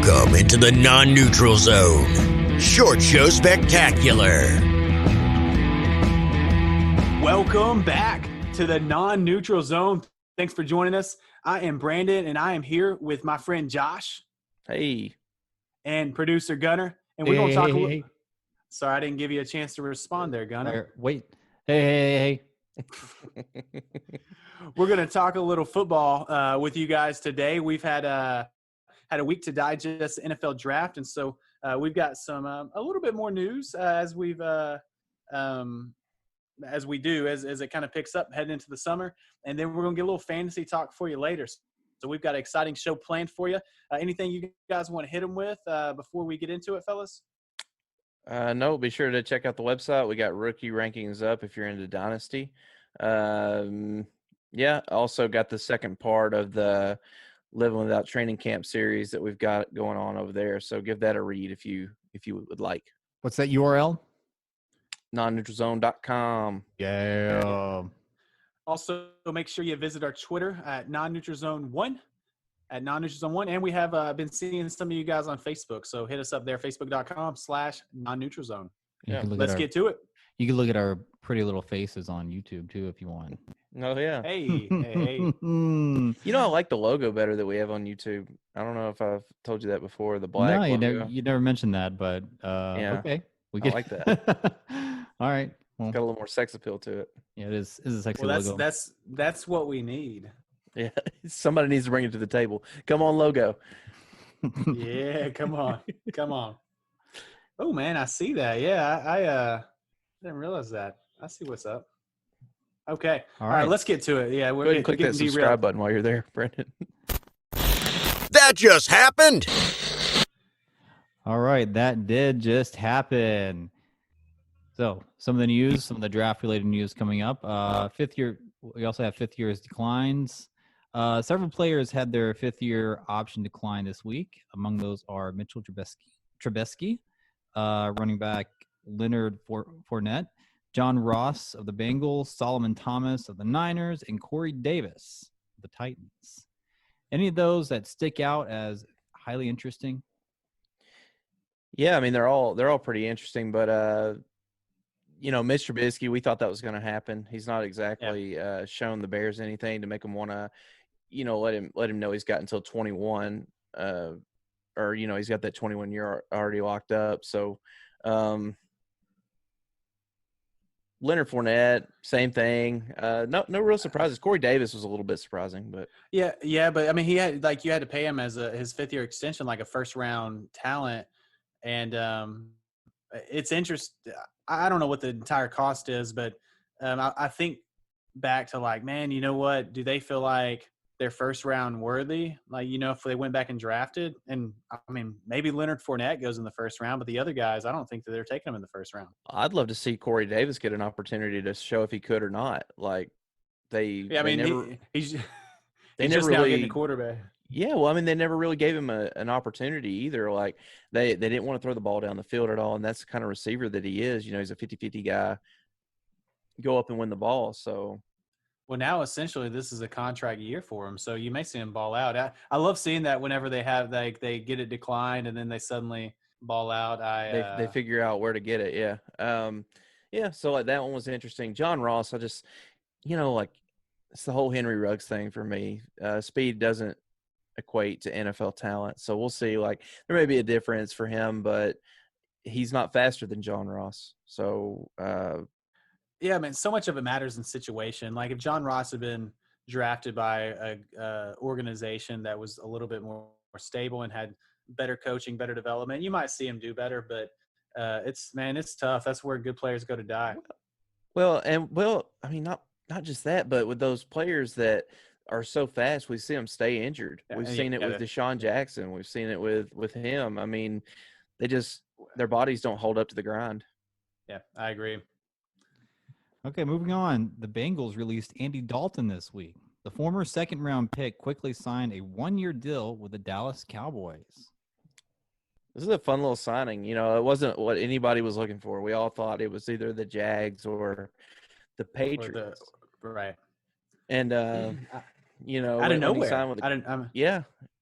Welcome into the non-neutral zone. Short Show Spectacular. Welcome back to the non-neutral zone. Thanks for joining us. I am Brandon, and I am here with my friend Josh. Hey. And producer Gunner. And we're going to talk a little. Sorry, I didn't give you a chance to respond there, Gunner. Wait. Hey. We're going to talk a little football with you guys today. We've had a week to digest the NFL draft, and so we've got some a little bit more news as we do as it kind of picks up heading into the summer, and then we're going to get a little fantasy talk for you later. So we've got an exciting show planned for you. Anything you guys want to hit them with before we get into it, fellas? No, be sure to check out the website. We got rookie rankings up if you're into Dynasty. Also got the second part of the Living Without Training Camp series that we've got going on over there. So give that a read if you would like. What's that URL? non-neutralzone.com. Yeah. Also, make sure you visit our Twitter at non-neutralzone1, and we have been seeing some of you guys on Facebook. So hit us up there, facebook.com/non-neutralzone. Yeah. Let's get to it. You can look at our pretty little faces on YouTube too if you want. Oh yeah. Hey. You know, I like the logo better that we have on YouTube. I don't know if I've told you that before. The black logo. You never mentioned that, but yeah. Okay. I like that. All right. Well, It's got a little more sex appeal to it. Yeah, it is a sexy logo. logo. That's what we need. Yeah. Somebody needs to bring it to the table. Come on, logo. Yeah, come on. Oh man, I see that. Yeah, I didn't realize that. I see what's up. Okay. All right, let's get to it. Yeah, go ahead and click that subscribe button while you're there, Brendan. That just happened. All right, that did just happen. So some of the news, some of the draft-related news coming up. Fifth year, we also have fifth year's declines. Several players had their fifth-year option decline this week. Among those are Mitchell Trubisky, running back Leonard Fournette, John Ross of the Bengals, Solomon Thomas of the Niners, and Corey Davis of the Titans. Any of those that stick out as highly interesting? Yeah, I mean they're all pretty interesting, but Mitch Trubisky, we thought that was going to happen. He's not exactly shown the Bears anything to make them want to, let him know he's got until 21, or he's got that 21 year already locked up. So Leonard Fournette, same thing. No real surprises. Corey Davis was a little bit surprising, but yeah, but I mean he had you had to pay him as his fifth year extension, like a first round talent, and it's interesting. I don't know what the entire cost is, but I think back to like, man, you know what? Do they feel like they're first round worthy? Like, if they went back and drafted, and I mean, maybe Leonard Fournette goes in the first round, but the other guys, I don't think that they're taking them in the first round. I'd love to see Corey Davis get an opportunity to show if he could or not. Like he's never just really now getting a quarterback. Yeah, well, I mean, they never really gave him an opportunity either. Like, they didn't want to throw the ball down the field at all, and that's the kind of receiver that he is. He's a 50-50 guy. Go up and win the ball, so. Well, now essentially this is a contract year for him, so you may see him ball out. I love seeing that whenever they have they get it declined and then they suddenly ball out. They figure out where to get it, yeah. So, like, that one was interesting. John Ross, I just, it's the whole Henry Ruggs thing for me. Speed doesn't equate to NFL talent. So we'll see. Like, there may be a difference for him, but he's not faster than John Ross. So yeah, I mean, so much of it matters in situation. Like if John Ross had been drafted by a organization that was a little bit more stable and had better coaching, better development, you might see him do better, but it's tough. That's where good players go to die. Well, I mean, not just that, but with those players that are so fast, we see them stay injured. We've seen it with Deshaun Jackson. We've seen it with him. I mean, their bodies don't hold up to the grind. Yeah, I agree. Okay, moving on. The Bengals released Andy Dalton this week. The former second-round pick quickly signed a one-year deal with the Dallas Cowboys. This is a fun little signing. It wasn't what anybody was looking for. We all thought it was either the Jags or the Patriots. Right. And, out of nowhere.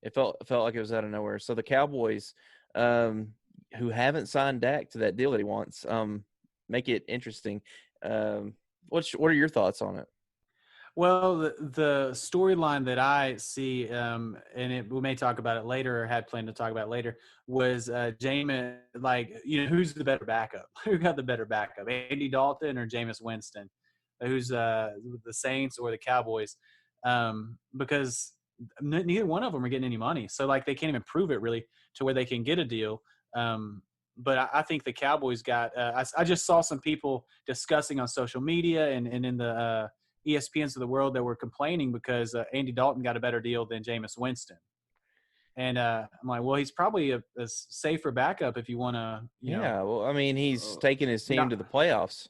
It felt like it was out of nowhere. So the Cowboys, who haven't signed Dak to that deal that he wants, make it interesting. What are your thoughts on it? Well, the storyline that I see, we may talk about it later, or had planned to talk about it later, was Jameis. Like, who's the better backup? Who got the better backup, Andy Dalton or Jameis Winston? Who's the Saints or the Cowboys? Because neither one of them are getting any money, so like they can't even prove it really to where they can get a deal. But I think the Cowboys got. I just saw some people discussing on social media and in the ESPNs of the world that were complaining because Andy Dalton got a better deal than Jameis Winston. And I'm like, well, he's probably a safer backup if you want to, well, I mean, he's taken his team to the playoffs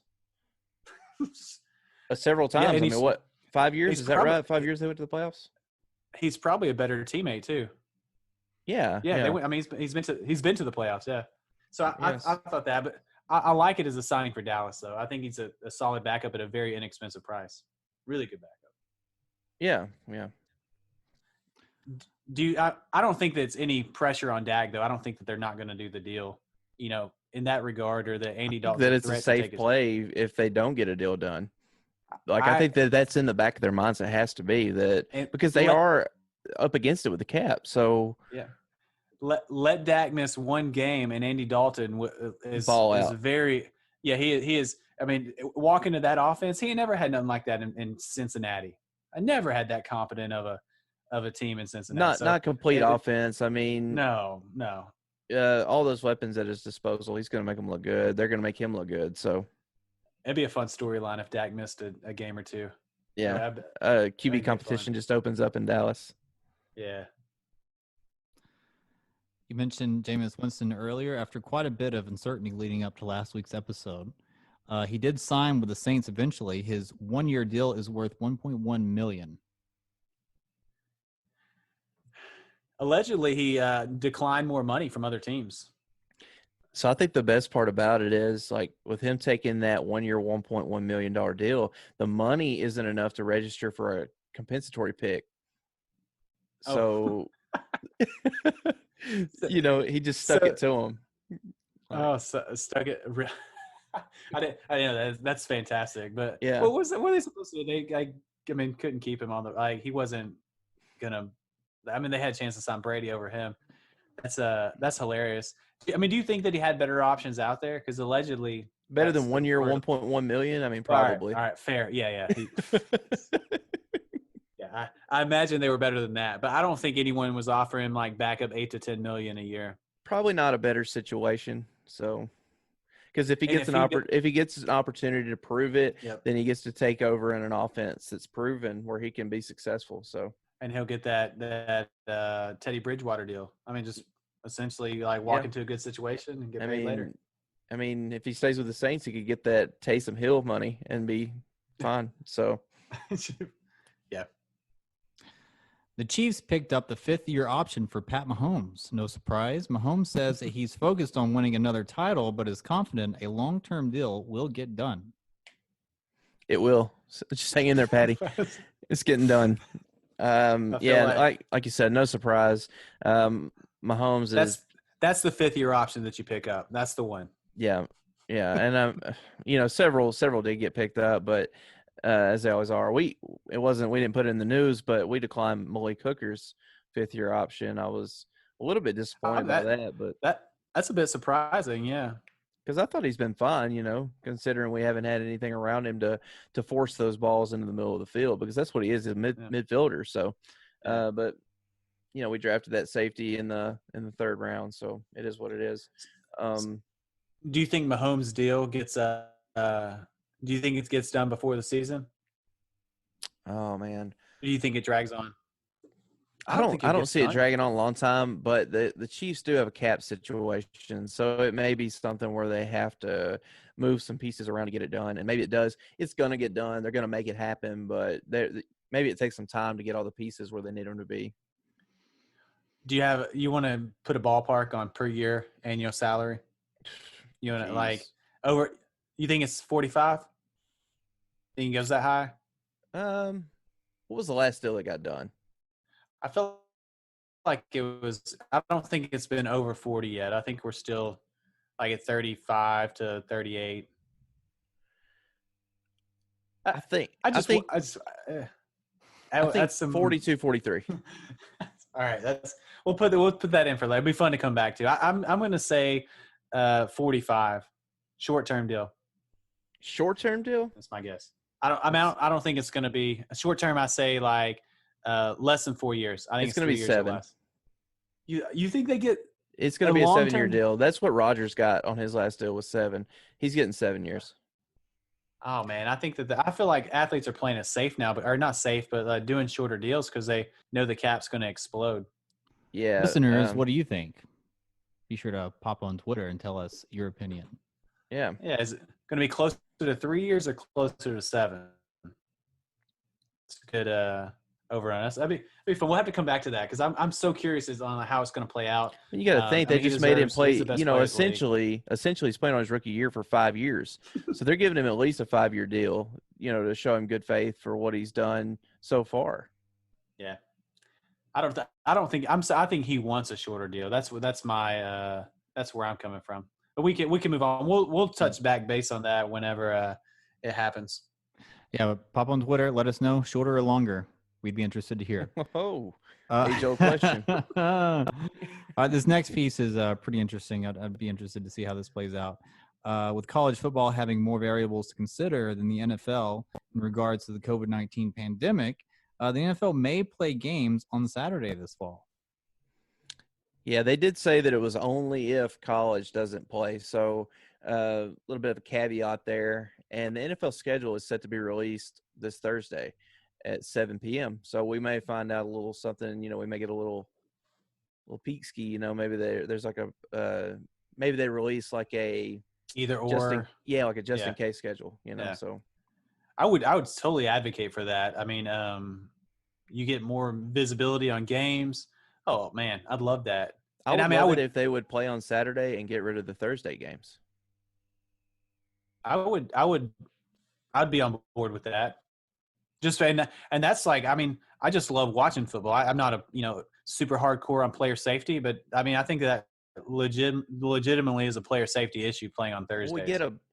several times. Yeah, I mean, what, 5 years? Is that right? 5 years they went to the playoffs? He's probably a better teammate too. Yeah. They went, I mean, he's been to the playoffs. Yeah. So I thought that, but I like it as a signing for Dallas, though. I think he's a solid backup at a very inexpensive price. Really good backup. Yeah. I don't think that's any pressure on Dak, though. I don't think that they're not going to do the deal, in that regard, or that Andy Dalton. That it's a safe play if they don't get a deal done. Like, I think that's in the back of their minds. It has to be that because they are up against it with the cap. So yeah, let Dak miss one game, and Andy Dalton is very he is. I mean, walk into that offense, he never had nothing like that in Cincinnati. I never had that confident of a team in Cincinnati. Not complete offense. I mean, no. All those weapons at his disposal, he's going to make them look good. They're going to make him look good. So it'd be a fun storyline if Dak missed a game or two. Yeah, QB competition just opens up in Dallas. Yeah. You mentioned Jameis Winston earlier. After quite a bit of uncertainty leading up to last week's episode, he did sign with the Saints eventually. His one-year deal is worth $1.1 million. Allegedly, he declined more money from other teams. So I think the best part about it is, like, with him taking that 1 year, $1.1 million deal, the money isn't enough to register for a compensatory pick. So, he just stuck it to him. Stuck it. I didn't know that's fantastic. But yeah, what are they supposed to do? They couldn't keep him on the he wasn't gonna. I mean, they had a chance to sign Brady over him. That's hilarious. I mean, do you think that he had better options out there? Because allegedly, better than 1 year, $1.1 million. I mean, probably. All right, fair. Yeah. Yeah, I imagine they were better than that, but I don't think anyone was offering him like backup $8 to $10 million a year. Probably not a better situation. So, because if he gets an opportunity to prove it, then he gets to take over in an offense that's proven where he can be successful. So, and he'll get that Teddy Bridgewater deal. I mean, just essentially like walk into a good situation and get paid later. I mean, if he stays with the Saints, he could get that Taysom Hill money and be fine. So, yeah. The Chiefs picked up the fifth-year option for Pat Mahomes. No surprise. Mahomes says that he's focused on winning another title, but is confident a long-term deal will get done. It will. So just hang in there, Patty. It's getting done. Like you said, no surprise. Mahomes that's the fifth-year option that you pick up. That's the one. Yeah, and several did get picked up, but as they always are, we didn't put it in the news, but we declined Malik Hooker's fifth-year option. I was a little bit disappointed by that, but that's a bit surprising, yeah. Because I thought he's been fine, considering we haven't had anything around him to force those balls into the middle of the field, because that's what he is, a midfielder. So, but we drafted that safety in the third round, so it is what it is. Do you think Mahomes' deal gets do you think it gets done before the season? Oh man, or do you think it drags on? I don't see it dragging on a long time, but the Chiefs do have a cap situation, so it may be something where they have to move some pieces around to get it done, and maybe it does. It's going to get done. They're going to make it happen, but maybe it takes some time to get all the pieces where they need them to be. Do you want to put a ballpark on per year annual salary? You want to over? You think it's 45? Think it goes that high? What was the last deal that got done? I felt like it was. I don't think it's been over 40 yet. I think we're still like at 35 to 38. I think I I just, think I just I think that's some 42, 43. All right, we'll put that in for later. It'll be fun to come back to. I'm going to say 45, short-term deal. Short-term deal? That's my guess. I don't think it's going to be a short-term. I say like less than 4 years. I think It's going to be 7. You think they get? It's going to be a 7-year long-term deal. That's what Rodgers got on his last deal was 7. He's getting 7 years. Oh man, I think that I feel like athletes are playing it safe now, or not safe, but doing shorter deals because they know the cap's going to explode. Yeah. Listeners, what do you think? Be sure to pop on Twitter and tell us your opinion. Yeah. Is it going to be closer to 3 years or closer to 7? It's a good over on us. That'd be fun. We'll have to come back to that because I'm so curious on how it's going to play out. You got to think they just made him play. Essentially He's playing on his rookie year for 5 years, so they're giving him at least a 5-year deal. To show him good faith for what he's done so far. Yeah, I think he wants a shorter deal. That's where I'm coming from. But we can move on. We'll touch back base on that whenever it happens. Yeah, but pop on Twitter. Let us know, shorter or longer. We'd be interested to hear. Oh, age-old question. This next piece is pretty interesting. I'd be interested to see how this plays out. With college football having more variables to consider than the NFL in regards to the COVID-19 pandemic, the NFL may play games on Saturday this fall. Yeah, they did say that it was only if college doesn't play. So a little bit of a caveat there. And the NFL schedule is set to be released this Thursday at 7 p.m. So we may find out a little something, we may get a little peek ski, maybe there's like maybe they release like a either or. Like a just in case schedule, so. I would totally advocate for that. I mean, you get more visibility on games. Oh man, I'd love that. I would if they would play on Saturday and get rid of the Thursday games. I'd be on board with that. And that's like, I mean, I just love watching football. I'm not a super hardcore on player safety, but I mean, I think that legitimately is a player safety issue playing on Thursday.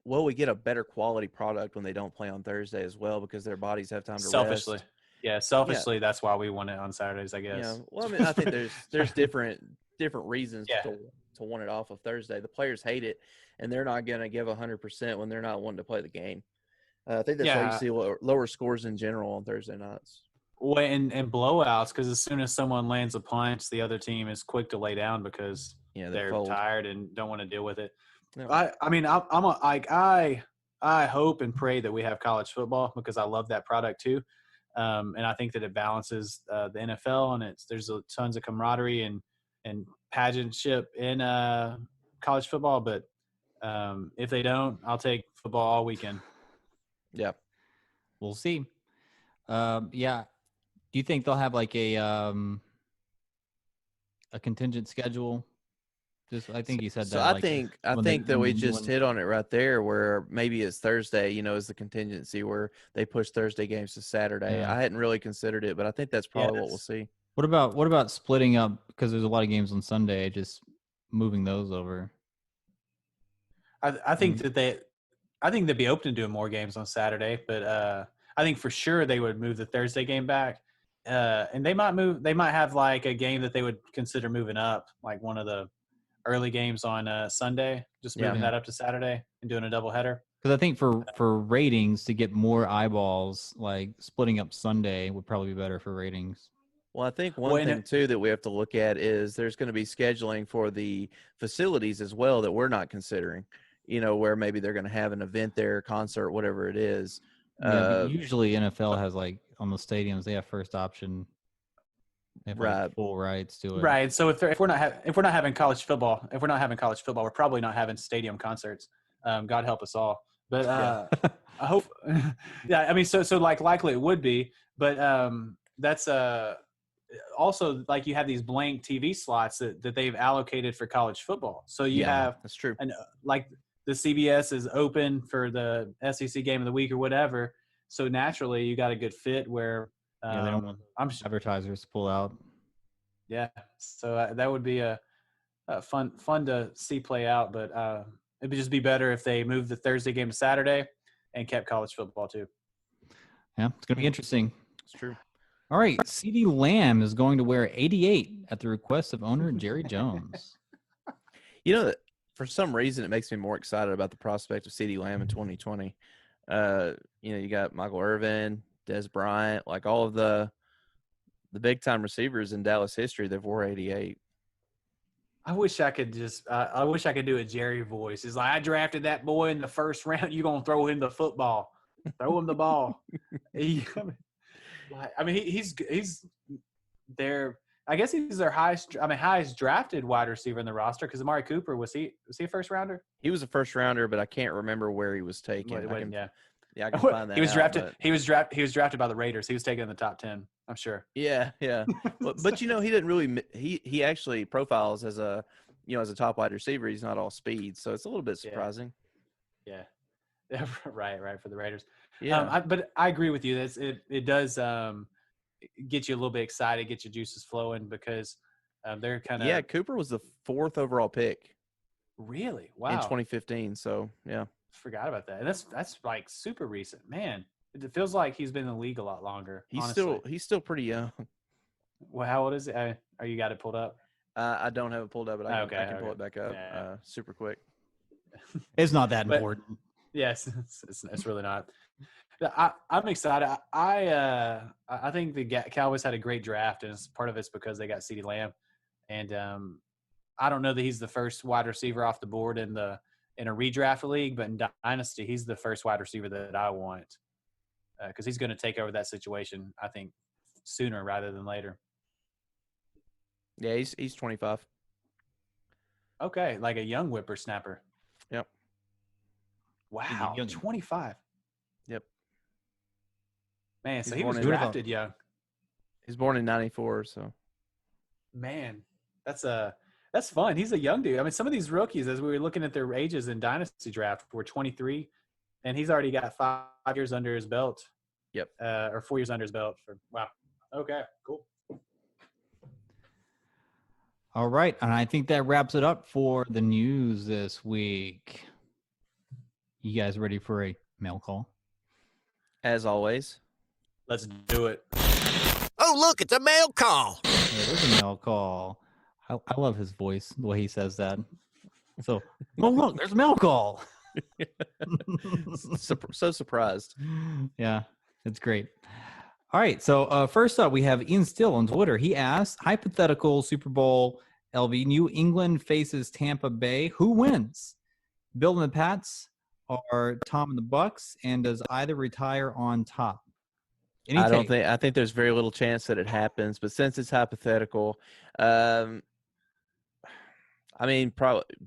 We get a better quality product when they don't play on Thursday as well because their bodies have time to selfishly. rest. Yeah, selfishly, that's why we want it on Saturdays, I guess. Yeah, well, I mean, I think there's different reasons to want it off of Thursday. The players hate it, and they're not going to give 100% when they're not wanting to play the game. I think that's why you see lower scores in general on Thursday nights. Well, and blowouts, because as soon as someone lands a punch, the other team is quick to lay down because they're tired and don't want to deal with it. No. I hope and pray that we have college football because I love that product too. And I think that it balances the NFL, and there's tons of camaraderie and pageantship in college football. But if they don't, I'll take football all weekend. Yeah, we'll see. Do you think they'll have like a contingent schedule? I think you said so. That. I think that we just hit on it right there, where maybe it's Thursday. Is the contingency where they push Thursday games to Saturday. Yeah. I hadn't really considered it, but I think that's probably what we'll see. What about splitting up because there's a lot of games on Sunday? Just moving those over. I think they'd be open to doing more games on Saturday, but I think for sure they would move the Thursday game back, and they might have like a game that they would consider moving up, like one of the early games on Sunday, just moving that up to Saturday and doing a doubleheader. Because I think for ratings to get more eyeballs, like splitting up Sunday would probably be better for ratings. Well, I think one thing too that we have to look at is there's going to be scheduling for the facilities as well that we're not considering. Where maybe they're going to have an event there, concert, whatever it is. Usually NFL has like on the stadiums they have first option. They have like full rights to it. Right. So if we're not having college football, we're probably not having stadium concerts. God help us all. But I hope. Yeah. I mean, so like likely it would be, but that's also like you have these blank TV slots that they've allocated for college football. So you have that's true. And like the CBS is open for the SEC game of the week or whatever. So naturally you got a good fit where. They don't want advertisers to pull out. Yeah. So that would be a fun to see play out. But it would just be better if they moved the Thursday game to Saturday and kept college football too. Yeah, it's going to be interesting. It's true. All right, CeeDee Lamb is going to wear 88 at the request of owner Jerry Jones. You know, for some reason, it makes me more excited about the prospect of CeeDee Lamb in 2020. You got Michael Irvin, Des Bryant, like all of the big-time receivers in Dallas history, they've wore 88. I wish I could do a Jerry voice. It's like, I drafted that boy in the first round. You gonna throw him the football? Throw him the ball. He's their. I guess he's their highest drafted wide receiver in the roster because Amari Cooper was he a first rounder? He was a first rounder, but I can't remember where he was taken. I can find that. He was drafted. But... He was drafted by the Raiders. He was taken in the top 10. I'm sure. Yeah. but he didn't really. He actually profiles as a top wide receiver. He's not all speed, so it's a little bit surprising. Yeah. Right for the Raiders. Yeah. But I agree with you. It does get you a little bit excited, get your juices flowing because they're kind of. Yeah, Cooper was the 4th overall pick. Really? Wow. In 2015. So yeah. Forgot about that. And that's like super recent, man. It feels like he's been in the league a lot longer. He's still pretty young. Well, how old is he? Are you got it pulled up? I don't have it pulled up, but I can pull it back up super quick. It's not that important. Yes, it's really not. I'm excited. I think the Cowboys had a great draft, and part of it's because they got CeeDee Lamb, and I don't know that he's the first wide receiver off the board in a redraft league, but in Dynasty, he's the first wide receiver that I want because he's going to take over that situation, I think, sooner rather than later. Yeah, he's 25. Okay, like a young whippersnapper. Yep. Wow, 25. Yep. Man, so he was drafted young. He's born in 94, so. Man, that's fun. He's a young dude. I mean, some of these rookies, as we were looking at their ages in Dynasty Draft, were 23, and he's already got 5 years under his belt. Yep. Or 4 years under his belt. Wow. Okay, cool. All right, and I think that wraps it up for the news this week. You guys ready for a mail call? As always. Let's do it. Oh, look, it's a mail call. Yeah, there's a mail call. I love his voice, the way he says that. So, oh, look, there's a mail call. So surprised. Yeah, it's great. All right, so first up, we have Ian Still on Twitter. He asked, hypothetical Super Bowl LV, New England faces Tampa Bay. Who wins? Bill and the Pats or Tom and the Bucks? And does either retire on top? I think there's very little chance that it happens, but since it's hypothetical, probably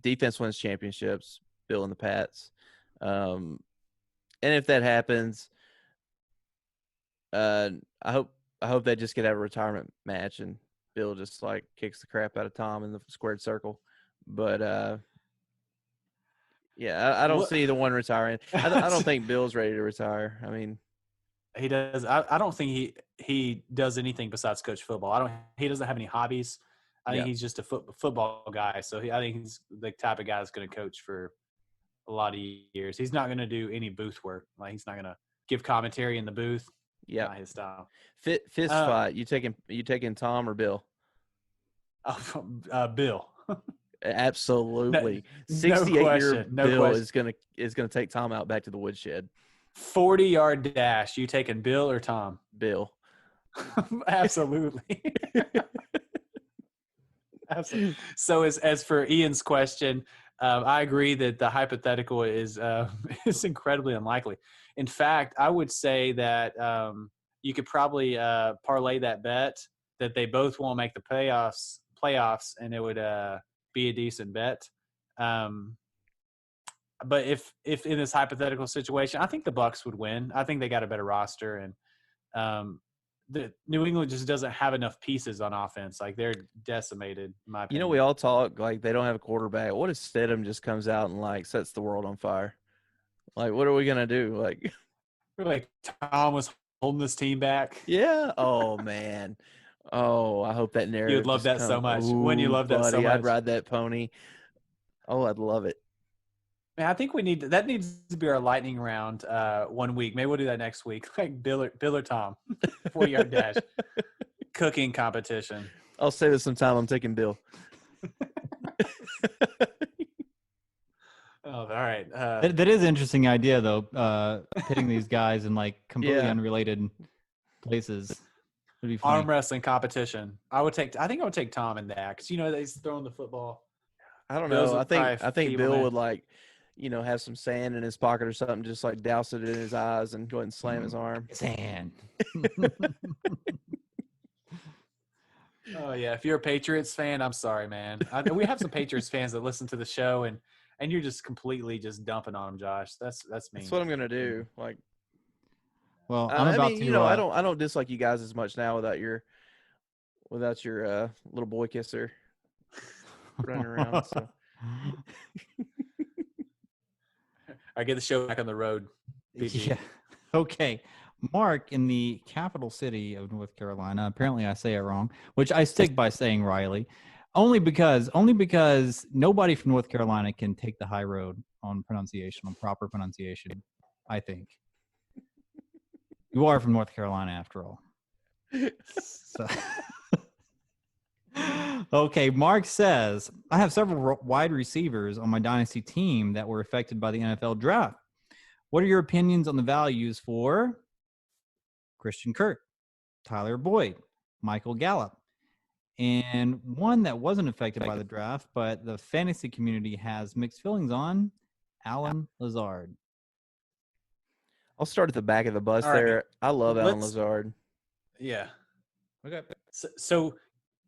defense wins championships, Bill and the Pats. And if that happens, I hope they just get have a retirement match and Bill just like kicks the crap out of Tom in the squared circle. But I don't see the one retiring. I don't think Bill's ready to retire. I mean, he does. I don't think he does anything besides coach football. He doesn't have any hobbies. I think he's just a football guy. So I think he's the type of guy that's going to coach for a lot of years. He's not going to do any booth work. Like he's not going to give commentary in the booth. Yeah, not his style. Fist fight. You taking Tom or Bill? Bill. Absolutely. No 68-year Bill question. is gonna take Tom out back to the woodshed. 40-yard dash. You taking Bill or Tom? Bill. Absolutely. Absolutely. So as for Ian's question, I agree that the hypothetical is incredibly unlikely. In fact, I would say that you could probably parlay that bet that they both won't make the playoffs, and it would be a decent bet. But if in this hypothetical situation, I think the Bucs would win. I think they got a better roster, and the New England just doesn't have enough pieces on offense. Like they're decimated. In my opinion. We all talk like they don't have a quarterback. What if Stidham just comes out and like sets the world on fire? Like, what are we gonna do? Like Tom was holding this team back. Yeah. Oh man. Oh, I hope that narrative. You would love just that so come- much. Ooh, Wouldn't you love that so buddy, I'd much? ride that pony. Oh, I'd love it. Man, I think that needs to be our lightning round 1 week. Maybe we'll do that next week. Like Bill or Tom, 40-yard dash, cooking competition. I'll save us some time. I'm taking Bill. Oh, all right. That is an interesting idea, though. Pitting these guys in like completely Yeah. unrelated places would be funny. Arm wrestling competition. I think I would take Tom in that because that he's throwing the football. I don't Bill's know. would I probably think feeble Bill man. would like, have some sand in his pocket or something, just like douse it in his eyes and go ahead and slam his arm. Sand. Oh yeah, if you're a Patriots fan, I'm sorry, man. We have some Patriots fans that listen to the show, and you're just completely just dumping on them, Josh. That's mean. That's what I'm gonna do. Like, Well, I'm about to. I don't dislike you guys as much now without your little boy kisser running around. So I get the show back on the road. PG. Yeah. Okay. Mark in the capital city of North Carolina. Apparently, I say it wrong, which I stick by saying Riley, only because nobody from North Carolina can take the high road on proper pronunciation. I think you are from North Carolina after all. So. Okay, Mark says, I have several wide receivers on my dynasty team that were affected by the NFL draft. What are your opinions on the values for Christian Kirk, Tyler Boyd, Michael Gallup, and one that wasn't affected by the draft, but the fantasy community has mixed feelings on, Alan Lazard? I'll start at the back of the bus there. Right. I love Alan Lazard. Yeah. Okay. So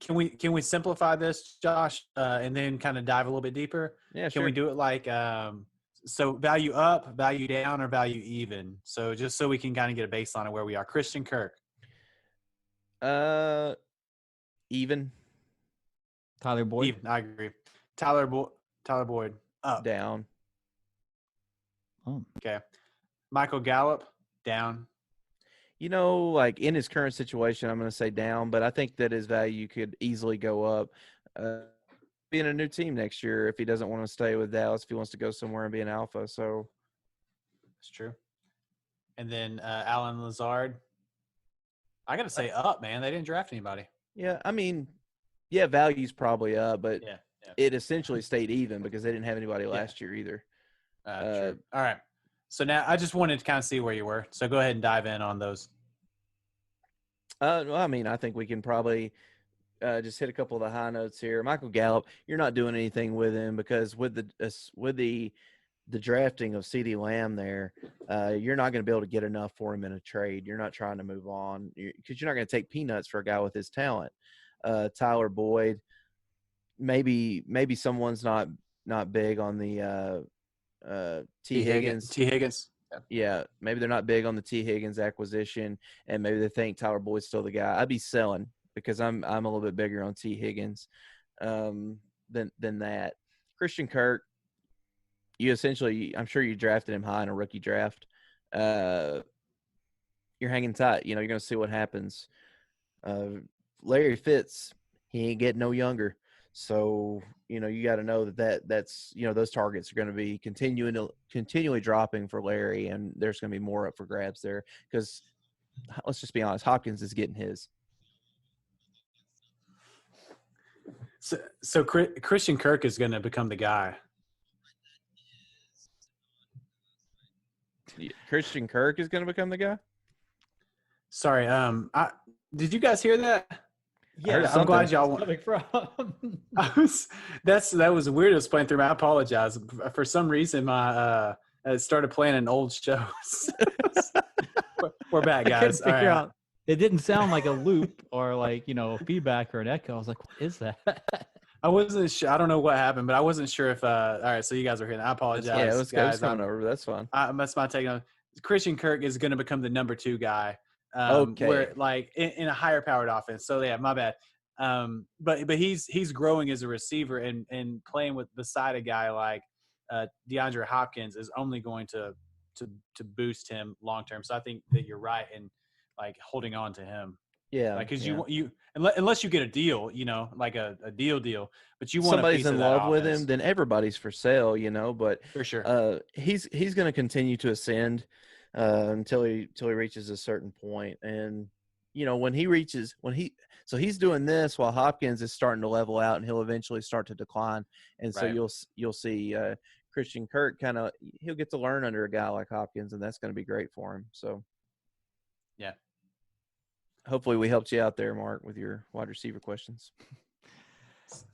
can we simplify this, Josh, and then kind of dive a little bit deeper? Yeah, sure. Can we do it like so value up, value down, or value even? So just so we can kind of get a baseline of where we are. Christian Kirk. Even. Tyler Boyd. Even. I agree. Tyler Boyd. Up. Down. Oh. Okay. Michael Gallup. Down. Like in his current situation, I'm going to say down, but I think that his value could easily go up. Being a new team next year, if he doesn't want to stay with Dallas, if he wants to go somewhere and be an alpha. So that's true. And then Alan Lazard, I got to say up, man. They didn't draft anybody. Yeah, I mean, value's probably up, but it essentially stayed even because they didn't have anybody last year either. True. All right. So now I just wanted to kind of see where you were. So go ahead and dive in on those. Well, I mean, I think we can probably just hit a couple of the high notes here. Michael Gallup, you're not doing anything with him because with the drafting of CeeDee Lamb there, you're not going to be able to get enough for him in a trade. You're not trying to move on because you're not going to take peanuts for a guy with his talent. Tyler Boyd, maybe someone's not big on the T. Higgins. Yeah, maybe they're not big on the T. Higgins acquisition, and maybe they think Tyler Boyd's still the guy. I'd be selling because I'm a little bit bigger on T. Higgins than that. Christian Kirk, I'm sure you drafted him high in a rookie draft. You're hanging tight. You're going to see what happens. Larry Fitz, he ain't getting no younger. So, you got to know that's those targets are going to be continually dropping for Larry, and there's going to be more up for grabs there because let's just be honest, Hopkins is getting his. So Christian Kirk is going to become the guy. Christian Kirk is going to become the guy? Sorry, did you guys hear that? Yeah, I'm glad y'all. That was weird. It was playing through. I apologize. For some reason, my it started playing an old show. We're back, guys. I couldn't figure out. It didn't sound like a loop or like feedback or an echo. I was like, "What is that?" I wasn't sure. I don't know what happened, but I wasn't sure if. All right, so you guys are here. I apologize. Yeah, it was guys. coming over. That's fine. That's my take on. Christian Kirk is going to become the number 2 guy. Okay. Where like in a higher powered offense. So yeah, my bad. But he's growing as a receiver and playing beside a guy like DeAndre Hopkins is only going to boost him long term. So I think that you're right in like holding on to him. Yeah, Like, because yeah. unless you get a deal, like a deal, but you want Somebody's a piece in of that love with offense. him, then everybody's for sale, But For sure. he's going to continue to ascend until he reaches a certain point, and so he's doing this while Hopkins is starting to level out, and he'll eventually start to decline, and so Right. you'll see Christian Kirk he'll get to learn under a guy like Hopkins, and that's going to be great for him. So Yeah. hopefully we helped you out there, Mark, with your wide receiver questions.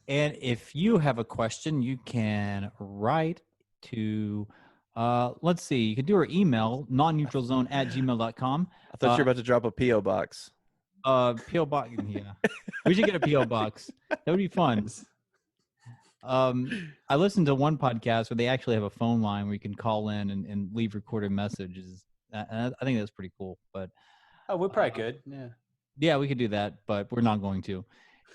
And if you have a question, you can write to, let's see, you can do our email, nonneutralzone@gmail.com. I thought you were about to drop a P.O. box. P.O. box, yeah. We should get a P.O. box. That would be fun. I listened to one podcast where they actually have a phone line where you can call in and leave recorded messages. I think that's pretty cool. But we probably could. Yeah. Yeah, we could do that, but we're not going to.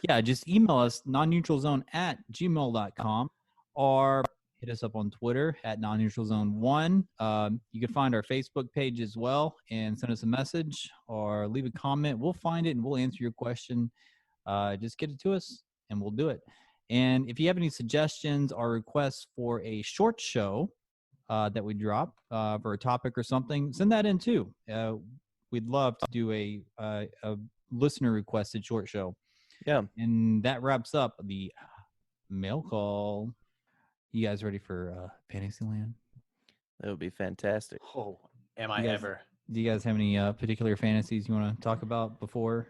Yeah, just email us, nonneutralzone@gmail.com, or hit us up on Twitter at nonneutralzone1. You can find our Facebook page as well and send us a message or leave a comment. We'll find it and we'll answer your question. Just get it to us and we'll do it. And if you have any suggestions or requests for a short show that we drop for a topic or something, send that in too. We'd love to do a listener requested short show. Yeah. And that wraps up the mail call. You guys ready for Fantasyland? That would be fantastic. Oh, am I ever? Do you guys have any particular fantasies you want to talk about before?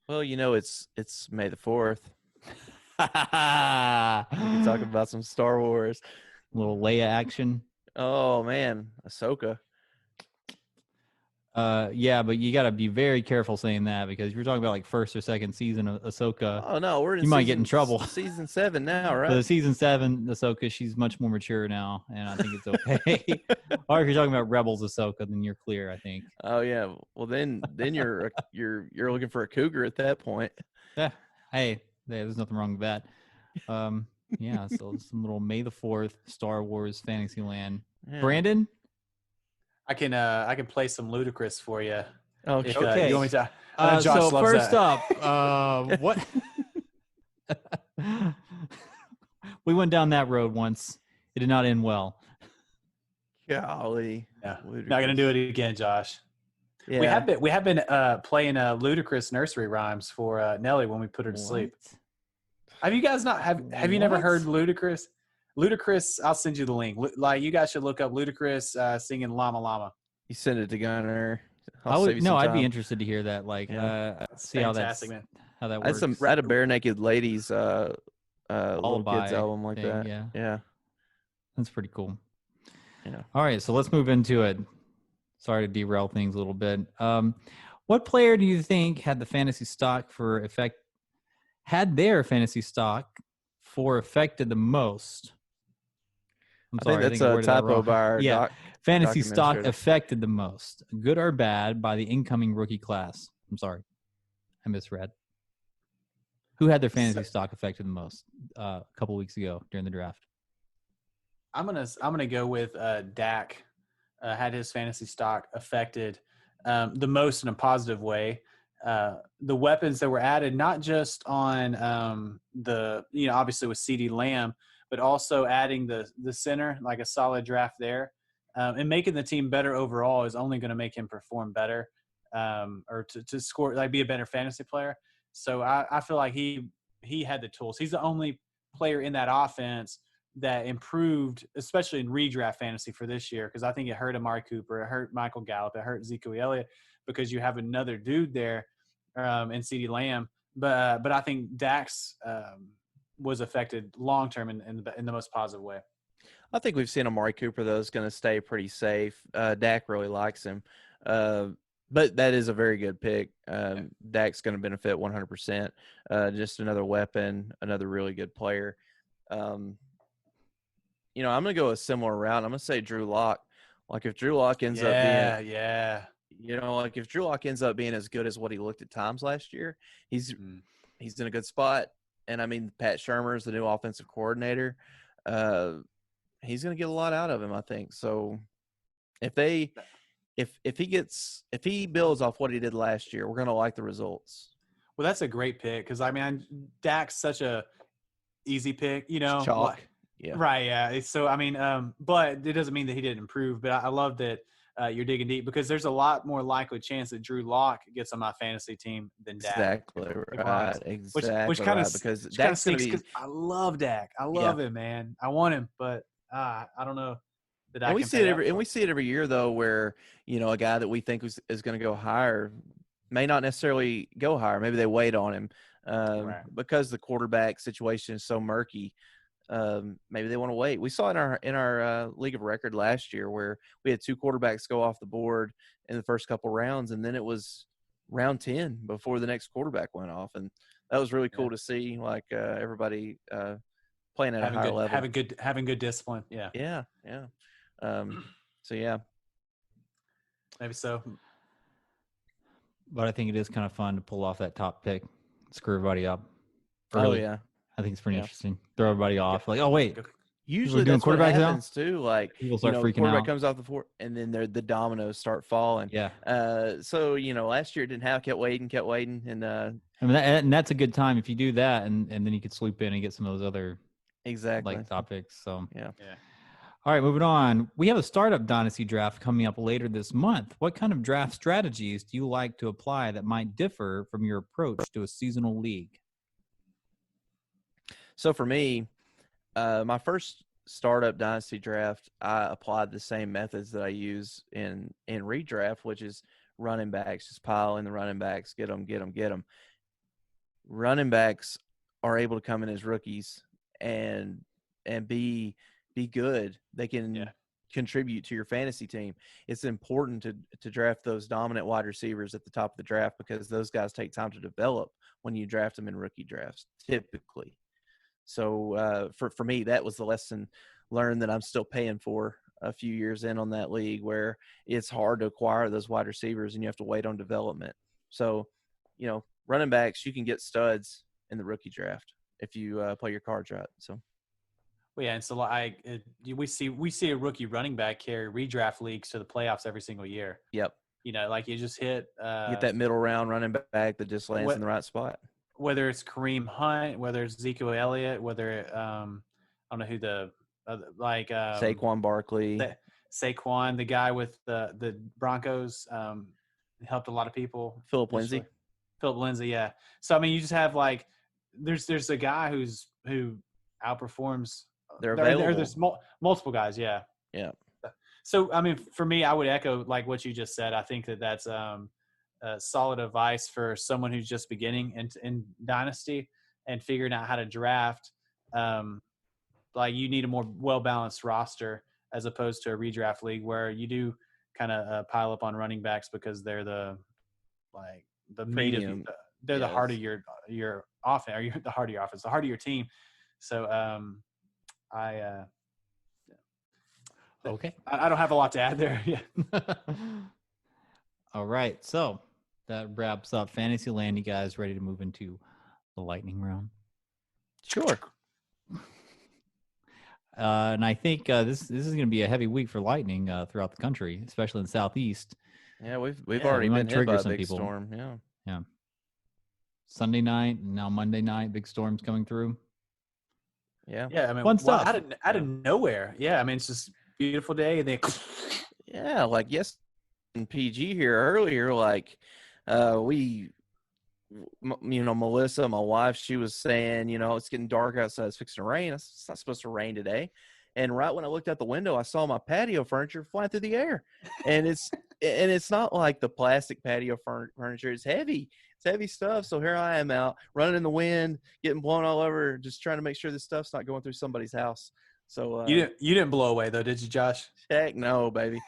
Well, it's May the 4th. We We can talk about some Star Wars. A little Leia action. Oh man, Ahsoka. Yeah, but you got to be very careful saying that because you're talking about like first or second season of Ahsoka. Oh no, we're in. You might get in trouble. Season 7 now, right? The season 7 Ahsoka, she's much more mature now, and I think it's okay. Or if you're talking about Rebels Ahsoka, then you're clear, I think. Oh yeah. Well then you're looking for a cougar at that point. Yeah. Hey, there's nothing wrong with that. Yeah. So some little May the 4th Star Wars Fantasyland. Yeah. Brandon. I can play some Ludacris for you. Okay. You want me to? So loves first that. up, what? We went down that road once. It did not end well. Golly. Yeah. Ludacris. Not gonna do it again, Josh. Yeah. We have been playing Ludacris nursery rhymes for Nelly when we put her to sleep. Have you guys not have you never heard Ludacris? Ludacris, I'll send you the link. Like you guys should look up Ludacris singing Llama Llama. You send it to Gunner. I'd be interested to hear that. Like, see fantastic, how man. how that I works. had a Bare Naked Ladies little Lullaby kids album like thing, that. Yeah, that's pretty cool. Yeah. All right, so let's move into it. Sorry to derail things a little bit. What player do you think had their fantasy stock for affected the most? I think that's a typo by our fantasy doc stock administrator. affected the most, good or bad, by the incoming rookie class. I'm sorry, I misread. Who had their fantasy stock affected the most a couple weeks ago during the draft? I'm gonna go with Dak. Had his fantasy stock affected the most in a positive way. The weapons that were added, not just on obviously with CeeDee Lamb, but also adding the center, like a solid draft there, and making the team better overall is only going to make him perform better, or to score, like be a better fantasy player. So I feel like he had the tools. He's the only player in that offense that improved, especially in redraft fantasy for this year, because I think it hurt Amari Cooper, it hurt Michael Gallup, it hurt Ezekiel Elliott, because you have another dude there in CeeDee Lamb. But I think Dax was affected long term in the most positive way. I think we've seen Amari Cooper, though, is going to stay pretty safe. Dak really likes him. But that is a very good pick. Dak's going to benefit 100%. Just another weapon, another really good player. I'm going to go a similar route. I'm going to say Drew Lock. Like if Drew Lock ends up being if Drew Lock ends up being as good as what he looked at times last year, he's in a good spot. And I mean, Pat Shurmur is the new offensive coordinator. He's going to get a lot out of him, I think. So if they if he builds off what he did last year, we're gonna like the results. Well, that's a great pick because I mean, Dak's such a easy pick, you know. Chalk. Yeah. Right. Yeah. So I mean, but it doesn't mean that he didn't improve. But I love that you're digging deep because there's a lot more likely chance that Drew Lock gets on my fantasy team than Dak. Exactly right. Exactly. Which kind of because Dak's Dak's because I love Dak. I love him, man. I want him, but I don't know that I and we can see it every year though, where a guy that we think is going to go higher may not necessarily go higher. Maybe they wait on him because the quarterback situation is so murky. Maybe they want to wait. We saw in our league of record last year where we had 2 quarterbacks go off the board in the first couple rounds, and then it was round 10 before the next quarterback went off, and that was really cool to see. Like everybody playing at a higher level, having good discipline. Yeah. So yeah, maybe so. But I think it is kind of fun to pull off that top pick, screw everybody up. Early. Oh yeah. I think it's pretty interesting. Throw everybody off. Like, oh wait, usually doing that's what quarterback happens too. Like people start freaking quarterback out. comes off the floor, and then the dominoes start falling. Yeah. So last year it didn't have. Kept waiting, and I mean, and that's a good time if you do that, and then you could swoop in and get some of those other like topics. So yeah. All right, moving on. We have a startup dynasty draft coming up later this month. What kind of draft strategies do you like to apply that might differ from your approach to a seasonal league? So for me, my first startup dynasty draft, I applied the same methods that I use in redraft, which is running backs, just pile in the running backs, get them. Running backs are able to come in as rookies and be good. They can contribute to your fantasy team. It's important to draft those dominant wide receivers at the top of the draft because those guys take time to develop when you draft them in rookie drafts, typically. So for me, that was the lesson learned that I'm still paying for a few years in on that league, where it's hard to acquire those wide receivers and you have to wait on development. So, running backs, you can get studs in the rookie draft if you play your cards right. So. Well, yeah, and so we see a rookie running back carry redraft leagues to the playoffs every single year. Yep. Like you just hit you get that middle round running back that just lands in the right spot. Whether it's Kareem Hunt, whether it's Ezekiel Elliott, whether I don't know who Saquon Barkley, Saquon, the guy with the Broncos, helped a lot of people. Philip Lindsay, yeah. So I mean, you just have there's a guy who outperforms. They're available. There's multiple guys, yeah. Yeah. So I mean, for me, I would echo what you just said. I think that's solid advice for someone who's just beginning in dynasty and figuring out how to draft. You need a more well-balanced roster as opposed to a redraft league where you do kind of pile up on running backs because they're the meat of they're the heart of your offense, or the heart of your offense, the heart of your team. So okay, I don't have a lot to add there. Yeah. All right, so that wraps up fantasy land. You guys ready to move into the lightning round? Sure. And I think this is going to be a heavy week for lightning throughout the country, especially in the southeast. Yeah, we've already been hit by a big people. Storm. Yeah. Sunday night, and now Monday night, big storms coming through. Yeah. Yeah, I mean, fun stuff. Out of nowhere. Yeah, I mean, it's just a beautiful day, and they. Yeah, in PG here earlier, Melissa, my wife, she was saying, it's getting dark outside, it's fixing to rain. It's not supposed to rain today. And right when I looked out the window, I saw my patio furniture flying through the air. And it's not like the plastic patio furniture. It's heavy. It's heavy stuff. So here I am out running in the wind, getting blown all over, just trying to make sure this stuff's not going through somebody's house. So you didn't blow away though, did you, Josh? Heck no, baby.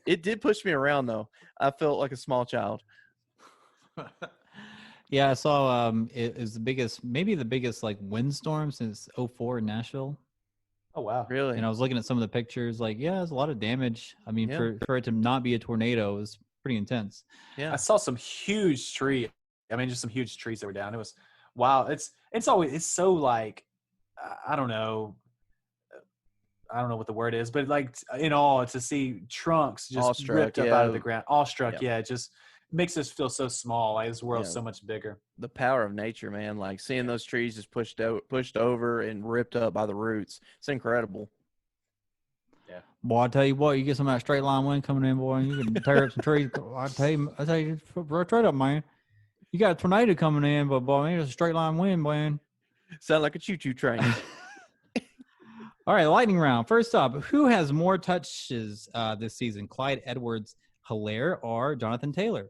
It did push me around though. I felt like a small child. Yeah, I saw it is maybe the biggest windstorm since 2004 in Nashville. Oh wow. Really? And I was looking at some of the pictures, there's a lot of damage. I mean, for it to not be a tornado is pretty intense. Yeah. I saw some huge trees. I mean, just some huge trees that were down. It was wow. It's so I don't know. I don't know what the word is, but like in all, to see trunks just Awestruck, ripped up out of the ground, awestruck. Yeah. Yeah, it just makes us feel so small. Like this world's Yeah. so much bigger. The power of nature, man. Like seeing those trees just pushed over and ripped up by the roots. It's incredible. Boy, I tell you what, you get some of that straight line wind coming in, boy, and you can tear up some trees. I tell you, straight up, man. You got a tornado coming in, but boy, man, it's a straight line wind, man. Sound like a choo-choo train. All right, lightning round. First up, who has more touches this season? Clyde Edwards-Helaire or Jonathan Taylor?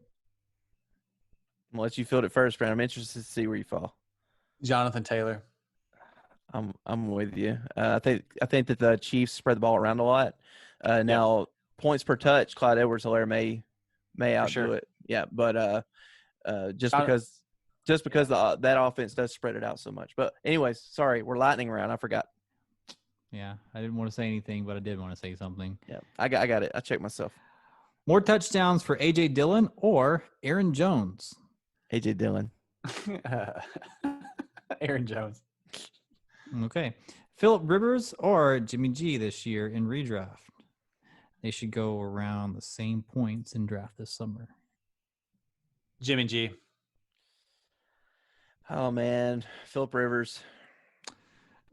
I'll let you field it first, Brandon. I'm interested to see where you fall. Jonathan Taylor. I'm with you. I think that the Chiefs spread the ball around a lot. Now points per touch, Clyde Edwards-Helaire may outdo it. Yeah, but just because that offense does spread it out so much. But anyways, sorry, we're lightning round. I forgot. Yeah, I didn't want to say anything, but I did want to say something. Yeah, I got it. I checked myself. More touchdowns for A.J. Dillon or Aaron Jones? A.J. Dillon. Aaron Jones. Okay. Phillip Rivers or Jimmy G this year in redraft? They should go around the same points in draft this summer. Jimmy G. Oh, man. Phillip Rivers.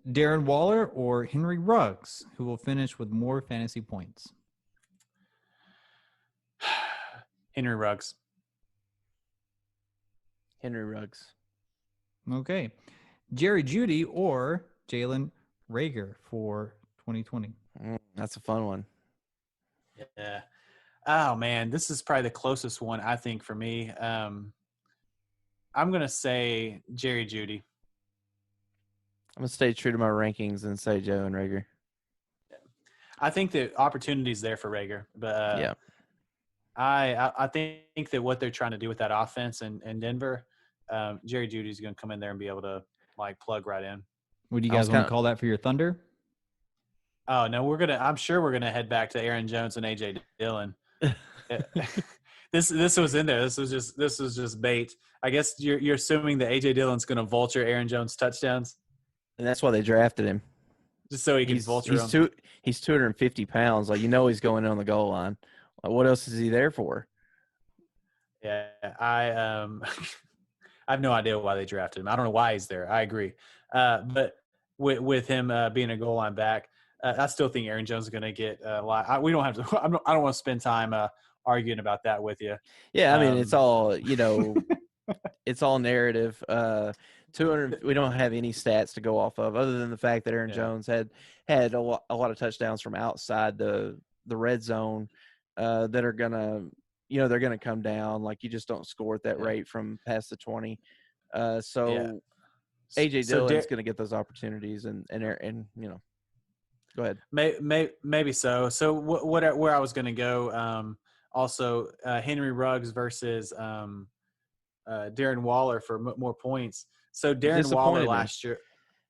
Darren Waller or Henry Ruggs, who will finish with more fantasy points? Henry Ruggs. Henry Ruggs. Okay. Jerry Jeudy or Jalen Reagor for 2020? That's a fun one. Yeah. Oh, man. This is probably the closest one, I think, for me. I'm going to say Jerry Jeudy. I'm going to stay true to my rankings and say Jalen Reagor. I think the opportunity's there for Reagor, but yeah. I think that what they're trying to do with that offense in Denver, Jerry Jeudy's going to come in there and be able to like plug right in. Would you guys want to call that for your Thunder? Oh no, I'm sure we're gonna head back to Aaron Jones and AJ Dillon. This was in there. This was just bait. I guess you're assuming that AJ Dillon's gonna vulture Aaron Jones touchdowns, and that's why they drafted him, just so he can vulture them. He's 250 pounds. Like he's going in on the goal line. Like, what else is he there for? Yeah, I have no idea why they drafted him. I don't know why he's there. I agree, but with him being a goal line back. I still think Aaron Jones is going to get a lot. We don't have to. I don't want to spend time arguing about that with you. Yeah, I mean it's all it's all narrative. 200. We don't have any stats to go off of other than the fact that Aaron Jones had a lot of touchdowns from outside the red zone that are gonna they're gonna come down. Like you just don't score at that rate from past the 20. So AJ Dillon's going to get those opportunities and Go ahead. Maybe so. So where I was going to go, also Henry Ruggs versus Darren Waller for more points. So Darren Waller last year,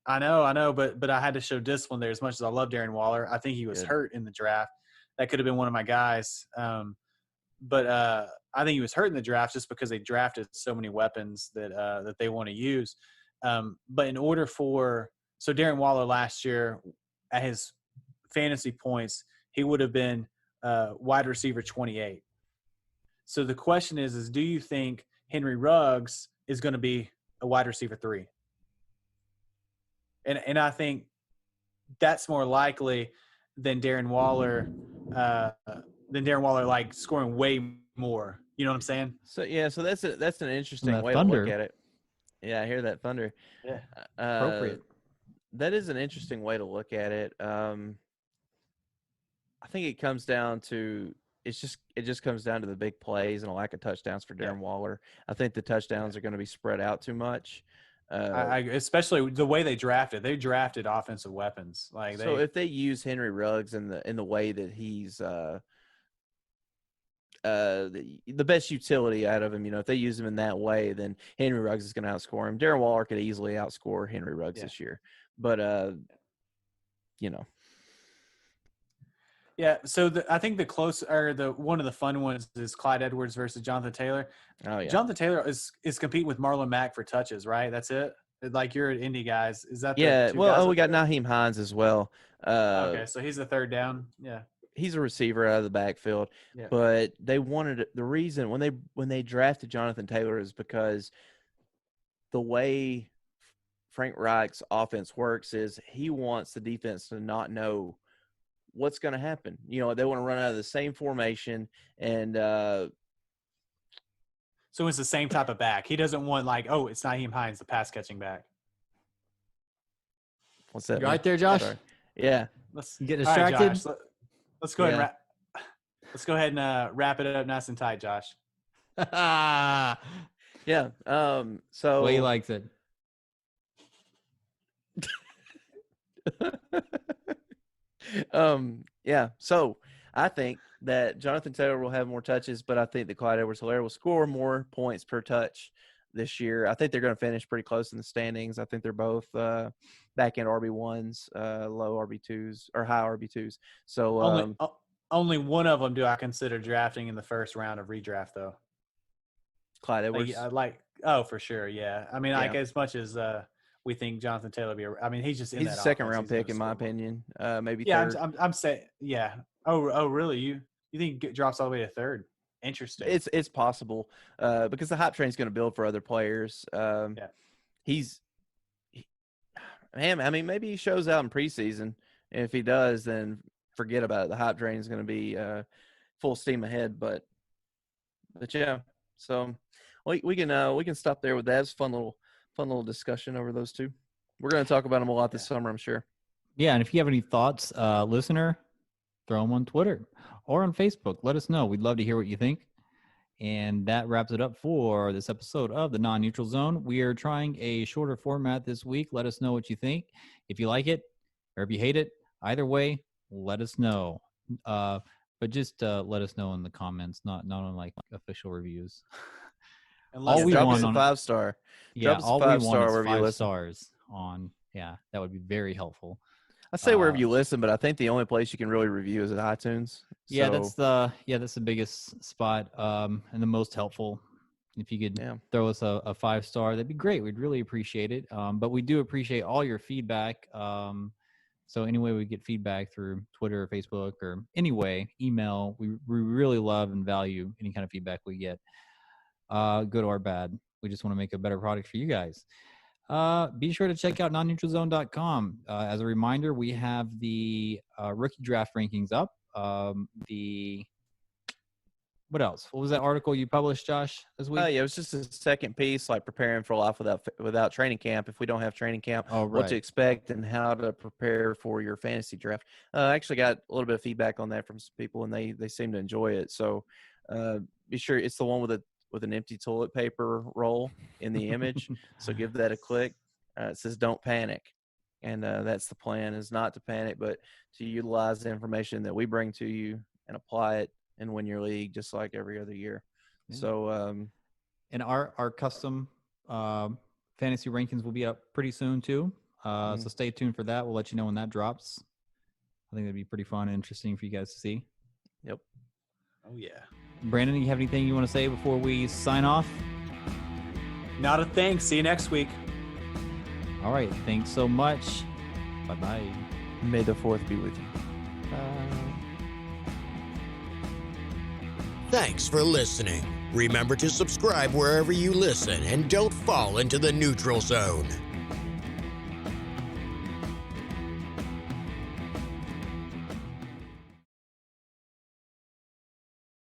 I know, but I had to show discipline there. As much as I love Darren Waller, I think he was hurt in the draft. That could have been one of my guys, but I think he was hurt in the draft just because they drafted so many weapons that they want to use. But in order so Darren Waller last year at his fantasy points, he would have been wide receiver 28. So the question is do you think Henry Ruggs is going to be a wide receiver 3? And I think that's more likely than Darren Waller like scoring way more. You know what I'm saying? So that's an interesting way to look at it. Yeah, I hear that thunder. Yeah, appropriate. That is an interesting way to look at it. I think it comes down to it just comes down to the big plays and a lack of touchdowns for Darren Waller. I think the touchdowns are going to be spread out too much. Especially the way they drafted offensive weapons. So if they use Henry Ruggs in the way that he's the best utility out of him, if they use him in that way, then Henry Ruggs is going to outscore him. Darren Waller could easily outscore Henry Ruggs this year, but Yeah, so I think one of the fun ones is Clyde Edwards versus Jonathan Taylor. Oh yeah, Jonathan Taylor is competing with Marlon Mack for touches, right? That's it. Like you're at Indy guys, is that? Yeah, we got Nyheim Hines as well. Okay, so he's the third down. Yeah. He's a receiver out of the backfield. Yeah. But they wanted the reason when they drafted Jonathan Taylor is because the way Frank Reich's offense works is he wants the defense to not know what's going to happen. They want to run out of the same formation and so it's the same type of back. He doesn't want it's Nyheim Hines, the pass catching back. What's that? You right there, Josh? Sorry. Yeah. Let's get distracted. All right, Josh, let's go ahead and let's go ahead and wrap it up nice and tight, Josh. Yeah. So well, he likes it. Yeah. So I think that Jonathan Taylor will have more touches, but I think that Clyde Edwards-Helaire will score more points per touch this year. I think they're going to finish pretty close in the standings. I think they're both back-end RB1s, low RB2s, or high RB2s. So only one of them do I consider drafting in the first round of redraft, though. Clyde Edwards. For sure, yeah. I mean, as much as we think Jonathan Taylor he's just in he's that a second-round offense. pick in my opinion. Maybe yeah, third. I'm saying, yeah. Oh, really? You think it drops all the way to third? Interesting. It's possible because the hype train's going to build for other players. Maybe he shows out in preseason. And if he does, then forget about it. The hype train is going to be full steam ahead. But yeah, so we can stop there with that. It's a fun little discussion over those two. We're going to talk about them a lot this summer, I'm sure. Yeah, and if you have any thoughts, listener, throw them on Twitter or on Facebook. Let us know. We'd love to hear what you think. And that wraps it up for this episode of the Non-Neutral Zone. We are trying a shorter format this week. Let us know what you think. If you like it or if you hate it, either way, let us know. But just let us know in the comments, not on official reviews. All we want on 5-star. Yeah, all we want is 5 stars on. Yeah, that would be very helpful. I say wherever you listen, but I think the only place you can really review is at iTunes. Yeah, that's the biggest spot and the most helpful. If you could throw us a 5-star, that'd be great. We'd really appreciate it. But we do appreciate all your feedback. So anyway, we get feedback through Twitter or Facebook or anyway, email. We really love and value any kind of feedback we get, good or bad. We just want to make a better product for you guys. Be sure to check out nonneutralzone.com. As a reminder, we have the rookie draft rankings up. What else? What was that article you published, Josh, this week? Yeah, it was just a second piece, preparing for life without training camp. If we don't have training camp, what to expect and how to prepare for your fantasy draft. I actually got a little bit of feedback on that from some people, and they seem to enjoy it. So be sure it's the one with an empty toilet paper roll in the image. So give that a click. It says don't panic. And that's the plan, is not to panic, but to utilize the information that we bring to you and apply it and win your league just like every other year. Yeah. So and our custom fantasy rankings will be up pretty soon too. So stay tuned for that. We'll let you know when that drops. I think that'd be pretty fun and interesting for you guys to see. Yep. Oh, yeah. Brandon, you have anything you want to say before we sign off? Not a thing. See you next week. All right. Thanks so much. Bye-bye. May the 4th be with you. Thanks for listening. Remember to subscribe wherever you listen and don't fall into the neutral zone.